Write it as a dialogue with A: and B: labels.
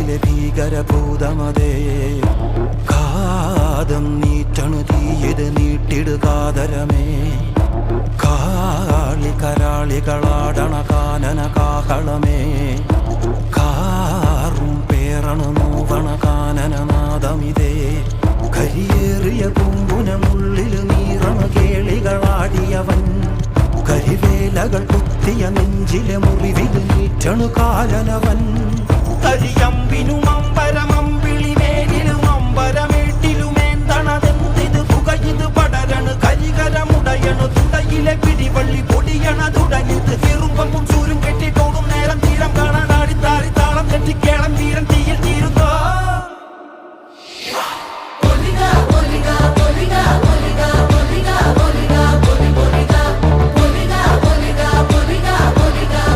A: കാട്ടിലെ ഭീകരഭൂതമതേ കാതം നീറ്റണു തീയത് നീട്ടിടുകാതരമേ കാളി കരാളികളാടണ കാനന കാഹളമേ കാറും പേറണു നോവണ കാനനനാദമിതേ കരിയേറിയ പൂമ്പുനമുള്ളില് നീറണ കേളികളാടിയവൻ കരിവേലകൾ കുത്തിയ നെഞ്ചിലെ മുറിവില് നീറ്റണു കാലനവൻ കരിയമ്പിനും അമ്പരമമ്പിളി വേലിലും അമ്പരമേട്ടിലുമേന്തണതെന്തിത് പുകയിത് പടരണു കരികരമുടയണു തുടയിലെ പിടിവള്ളി പൊടിയണ തുടങ്ങിത് ചെറുമ്പും ചുരും